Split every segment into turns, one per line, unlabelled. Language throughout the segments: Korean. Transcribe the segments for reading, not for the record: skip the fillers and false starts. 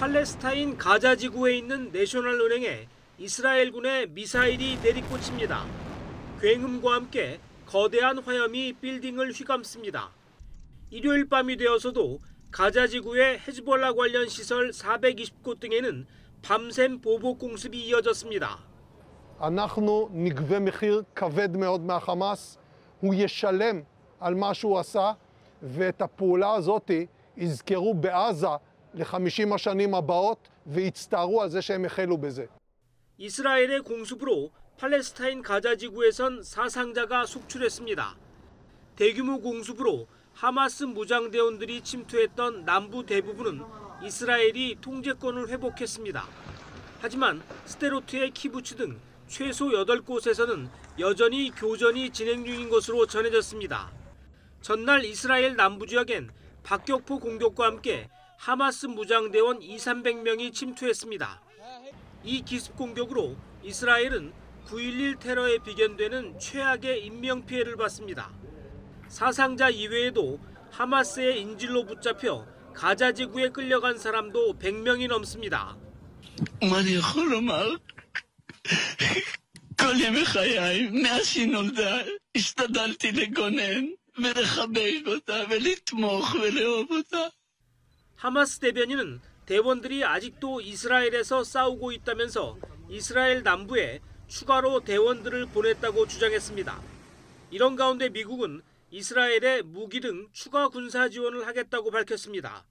팔레스타인 가자 지구에 있는 내셔널은행에 이스라엘군의 미사일이 내리꽂힙니다. 굉음과 함께 거대한 화염이 빌딩을 휘감습니다. 일요일 밤이 되어서도 가자 지구의 헤즈볼라 관련 시설 420곳 등에는 밤샘 보복 공습이 이어졌습니다.
אנחנו נגבה מחיר כבד מאוד מהחמאס, הוא ישלם על מה שהוא עשה, ואת הפעולה הזאת יזכרו בעזה ל-50 השנים הבאות ויצטערו על זה שהם החלו בזה.
이스라엘의 공습으로 팔레스타인 가자 지구에선 사상자가 속출했습니다. 대규모 공습으로 하마스 무장대원들이 침투했던 남부 대부분은 이스라엘이 통제권을 회복했습니다. 하지만 스데로트의 키부츠 등 최소 8곳에서는 여전히 교전이 진행 중인 것으로 전해졌습니다. 전날 이스라엘 남부 지역엔 박격포 공격과 함께 하마스 무장대원 200~300명이 침투했습니다. 이 기습 공격으로 이스라엘은 9.11 테러에 비견되는 최악의 인명피해를 봤습니다. 사상자 이외에도 하마스의 인질로 붙잡혀 가자 지구에 끌려간 사람도 100명이 넘습니다.
כל ימי חיי, מאז שהיא נולדה, השתדלתי לגונן ולחבק אותה ולתמוך ולאהוב אותה.
하마스 대변인은 대원들이 아직도 이스라엘에서 싸우고 있다면서 이스라엘 남부에 추가로 대원들을 보냈다고 주장했습니다. 이런 가운데 미국은 이스라엘에 무기 등 추가 군사 지원을 하겠다고 밝혔습니다.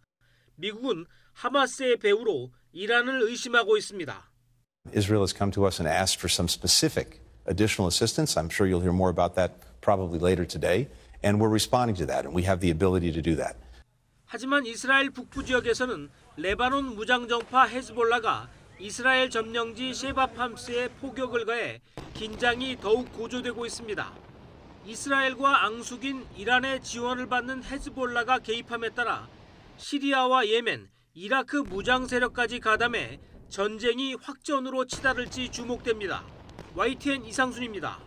미국은 하마스의 배후로 이란을 의심하고 있습니다.
Israel has come to us and asked for some specific additional assistance. I'm sure you'll hear more about that probably later today. And we're responding to that, and we have the ability to do that.
하지만 이스라엘 북부 지역에서는 레바논 무장정파 헤즈볼라가 이스라엘 점령지 셰바팜스에 포격을 가해 긴장이 더욱 고조되고 있습니다. 이스라엘과 앙숙인 이란의 지원을 받는 헤즈볼라가 개입함에 따라 시리아와 예멘, 이라크 무장 세력까지 가담해 전쟁이 확전으로 치달을지 주목됩니다. YTN 이상순입니다.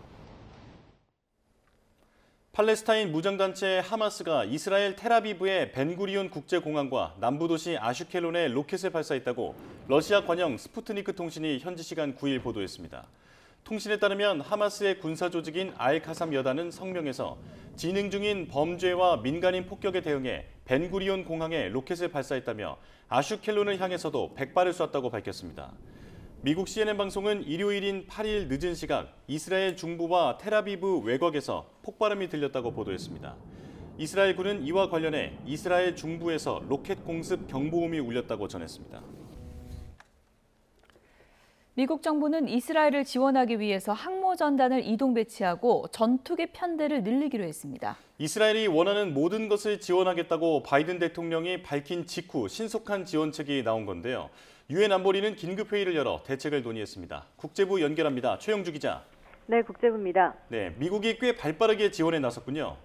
팔레스타인 무장단체 하마스가 이스라엘 텔아비브의 벤구리온 국제공항과 남부도시 아슈켈론에 로켓을 발사했다고 러시아 관영 스푸트니크 통신이 현지 시간 9일 보도했습니다. 통신에 따르면 하마스의 군사조직인 알-카삼 여단은 성명에서 진행 중인 범죄와 민간인 폭격에 대응해 벤구리온 공항에 로켓을 발사했다며 아슈켈론을 향해서도 100발을 쐈다고 밝혔습니다. 미국 CNN 방송은 일요일인 8일 늦은 시각 이스라엘 중부와 텔아비브 외곽에서 폭발음이 들렸다고 보도했습니다. 이스라엘군은 이와 관련해 이스라엘 중부에서 로켓 공습 경보음이 울렸다고 전했습니다.
미국 정부는 이스라엘을 지원하기 위해서 항모 전단을 이동 배치하고 전투기 편대를 늘리기로 했습니다.
이스라엘이 원하는 모든 것을 지원하겠다고 바이든 대통령이 밝힌 직후 신속한 지원책이 나온 건데요. 유엔 안보리는 긴급 회의를 열어 대책을 논의했습니다. 국제부 연결합니다. 최영주 기자.
네, 국제부입니다.
네, 미국이 꽤 발빠르게 지원에 나섰군요.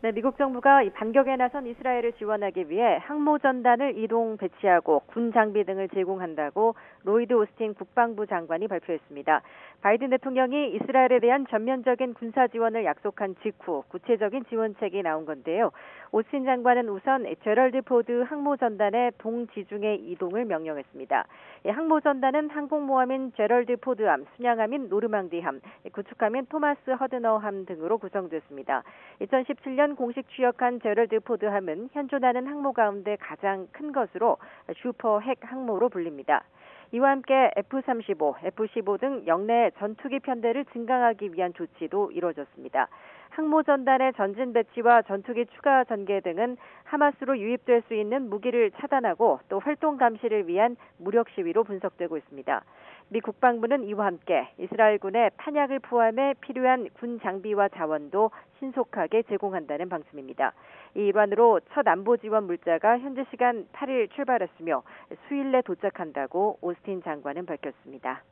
네, 미국 정부가 이 반격에 나선 이스라엘을 지원하기 위해 항모 전단을 이동 배치하고 군 장비 등을 제공한다고 로이드 오스틴 국방부 장관이 발표했습니다. 바이든 대통령이 이스라엘에 대한 전면적인 군사 지원을 약속한 직후 구체적인 지원책이 나온 건데요. 오스틴 장관은 우선 제럴드 포드 항모 전단의 동지중해 이동을 명령했습니다. 항모 전단은 항공모함인 제럴드 포드함, 순양함인 노르망디함, 구축함인 토마스 허드너함 등으로 구성됐습니다. 2017년 공식 취역한 제럴드 포드함은 현존하는 항모 가운데 가장 큰 것으로 슈퍼 핵 항모로 불립니다. 이와 함께 F-35, F-15 등 영내 전투기 편대를 증강하기 위한 조치도 이루어졌습니다. 항모 전단의 전진 배치와 전투기 추가 전개 등은 하마스로 유입될 수 있는 무기를 차단하고 또 활동 감시를 위한 무력 시위로 분석되고 있습니다. 미 국방부는 이와 함께 이스라엘군의 탄약을 포함해 필요한 군 장비와 자원도 신속하게 제공한다는 방침입니다. 이 일환으로 첫 안보 지원 물자가 현지 시간 8일 출발했으며 수일 내 도착한다고 오스틴 장관은 밝혔습니다.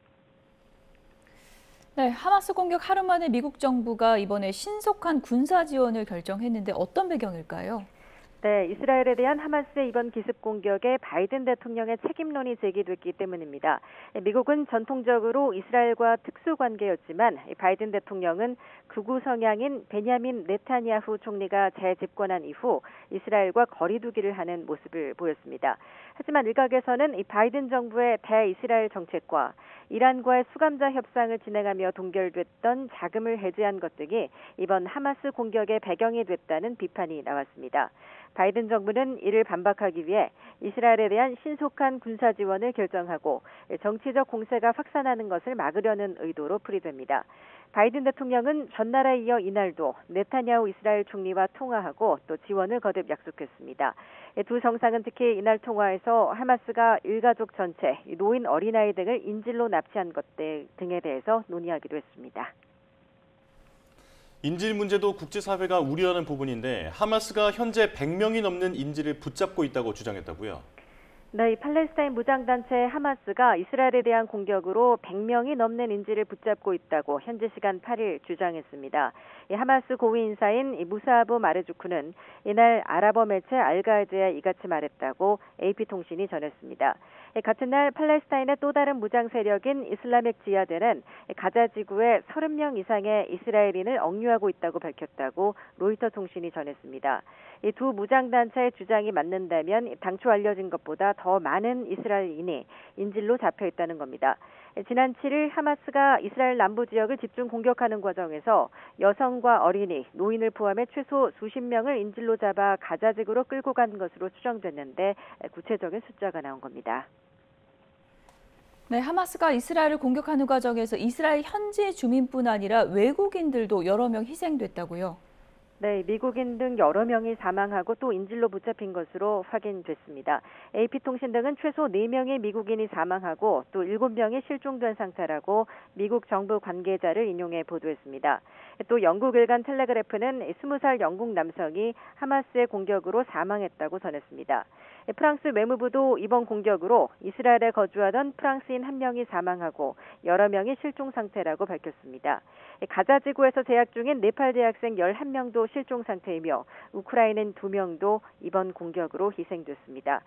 네, 하마스 공격 하루 만에 미국 정부가 이번에 신속한 군사 지원을 결정했는데 어떤 배경일까요?
네, 이스라엘에 대한 하마스의 이번 기습 공격에 바이든 대통령의 책임론이 제기됐기 때문입니다. 미국은 전통적으로 이스라엘과 특수 관계였지만 바이든 대통령은 극우 성향인 베냐민 네타냐후 총리가 재집권한 이후 이스라엘과 거리 두기를 하는 모습을 보였습니다. 하지만 일각에서는 이 바이든 정부의 대이스라엘 정책과 이란과의 수감자 협상을 진행하며 동결됐던 자금을 해지한 것 등이 이번 하마스 공격의 배경이 됐다는 비판이 나왔습니다. 바이든 정부는 이를 반박하기 위해 이스라엘에 대한 신속한 군사 지원을 결정하고 정치적 공세가 확산하는 것을 막으려는 의도로 풀이됩니다. 바이든 대통령은 전날에 이어 이날도 네타냐후 이스라엘 총리와 통화하고 또 지원을 거듭 약속했습니다. 두 정상은 특히 이날 통화에서 하마스가 일가족 전체, 노인 어린아이 등을 인질로 납치한 것 등에 대해서 논의하기도 했습니다.
인질 문제도 국제사회가 우려하는 부분인데 하마스가 현재 100명이 넘는 인질을 붙잡고 있다고 주장했다고요?
네, 팔레스타인 무장단체 하마스가 이스라엘에 대한 공격으로 100명이 넘는 인질을 붙잡고 있다고 현지 시간 8일 주장했습니다. 하마스 고위 인사인 무사아부 마르주크는 이날 아랍어 매체 알가이드에 이같이 말했다고 AP통신이 전했습니다. 같은 날 팔레스타인의 또 다른 무장 세력인 이슬라믹 지하드는 가자 지구에 30명 이상의 이스라엘인을 억류하고 있다고 밝혔다고 로이터 통신이 전했습니다. 이 두 무장단체의 주장이 맞는다면 당초 알려진 것보다 더 많은 이스라엘인이 인질로 잡혀 있다는 겁니다. 지난 7일 하마스가 이스라엘 남부 지역을 집중 공격하는 과정에서 여성과 어린이, 노인을 포함해 최소 수십 명을 인질로 잡아 가자 지구로 끌고 간 것으로 추정됐는데 구체적인 숫자가 나온 겁니다.
네, 하마스가 이스라엘을 공격하는 과정에서 이스라엘 현지 주민뿐 아니라 외국인들도 여러 명 희생됐다고요?
네, 미국인 등 여러 명이 사망하고 또 인질로 붙잡힌 것으로 확인됐습니다. AP통신 등은 최소 4명의 미국인이 사망하고 또 7명이 실종된 상태라고 미국 정부 관계자를 인용해 보도했습니다. 또 영국 일간 텔레그래프는 20살 영국 남성이 하마스의 공격으로 사망했다고 전했습니다. 프랑스 외무부도 이번 공격으로 이스라엘에 거주하던 프랑스인 1명이 사망하고 여러 명이 실종 상태라고 밝혔습니다. 가자 지구에서 재학 중인 네팔 대학생 11명도 실종 상태이며 우크라이나인 2명도 이번 공격으로 희생됐습니다.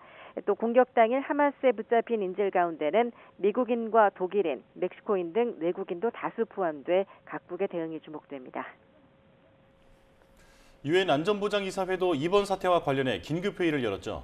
또 공격 당일 하마스에 붙잡힌 인질 가운데는 미국인과 독일인, 멕시코인 등 외국인도 다수 포함돼 각국의 대응이 주목됩니다.
유엔 안전보장이사회도 이번 사태와 관련해 긴급회의를 열었죠.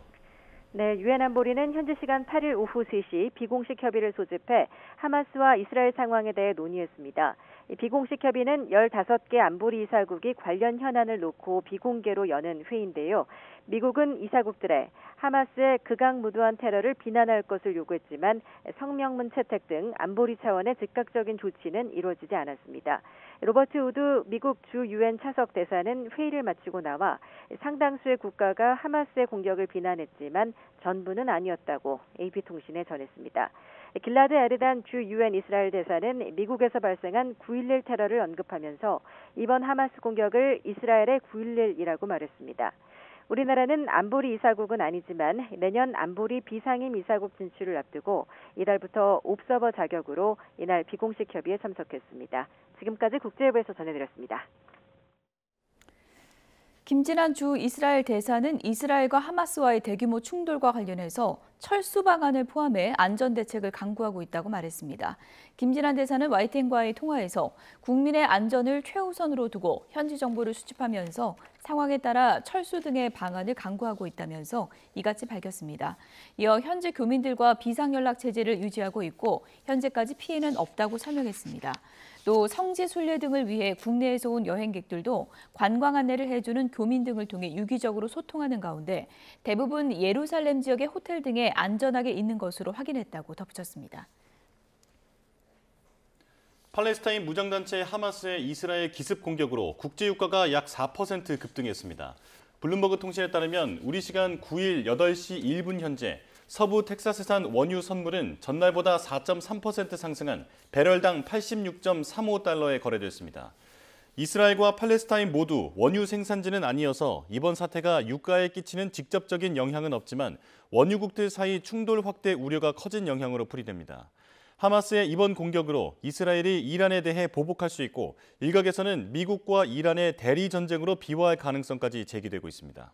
네, 유엔 안보리는 현지 시간 8일 오후 3시 비공식 협의를 소집해 하마스와 이스라엘 상황에 대해 논의했습니다. 비공식 협의는 15개 안보리 이사국이 관련 현안을 놓고 비공개로 여는 회의인데요. 미국은 이사국들의 하마스의 극악무도한 테러를 비난할 것을 요구했지만 성명문 채택 등 안보리 차원의 즉각적인 조치는 이루어지지 않았습니다. 로버트 우드 미국 주 유엔 차석 대사는 회의를 마치고 나와 상당수의 국가가 하마스의 공격을 비난했지만 전부는 아니었다고 AP통신에 전했습니다. 길라드 에르단 주 유엔 이스라엘 대사는 미국에서 발생한 9.11 테러를 언급하면서 이번 하마스 공격을 이스라엘의 9.11이라고 말했습니다. 우리나라는 안보리 이사국은 아니지만 내년 안보리 비상임 이사국 진출을 앞두고 이달부터 옵서버 자격으로 이날 비공식 협의에 참석했습니다. 지금까지 국제부에서 전해드렸습니다.
김진환 주 이스라엘 대사는 이스라엘과 하마스와의 대규모 충돌과 관련해서 철수 방안을 포함해 안전 대책을 강구하고 있다고 말했습니다. 김진환 대사는 YTN과의 통화에서 국민의 안전을 최우선으로 두고 현지 정보를 수집하면서 상황에 따라 철수 등의 방안을 강구하고 있다면서 이같이 밝혔습니다. 이어 현지 교민들과 비상연락 체제를 유지하고 있고 현재까지 피해는 없다고 설명했습니다. 또 성지 순례 등을 위해 국내에서 온 여행객들도 관광 안내를 해주는 교민 등을 통해 유기적으로 소통하는 가운데 대부분 예루살렘 지역의 호텔 등에 안전하게 있는 것으로 확인했다고 덧붙였습니다.
팔레스타인 무장단체 하마스의 이스라엘 기습 공격으로 국제유가가 약 4% 급등했습니다. 블룸버그 통신에 따르면 우리 시간 9일 8시 1분 현재 서부 텍사스산 원유 선물은 전날보다 4.3% 상승한 배럴당 86.35달러에 거래됐습니다. 이스라엘과 팔레스타인 모두 원유 생산지는 아니어서 이번 사태가 유가에 끼치는 직접적인 영향은 없지만 원유국들 사이 충돌 확대 우려가 커진 영향으로 풀이됩니다. 하마스의 이번 공격으로 이스라엘이 이란에 대해 보복할 수 있고 일각에서는 미국과 이란의 대리 전쟁으로 비화할 가능성까지 제기되고 있습니다.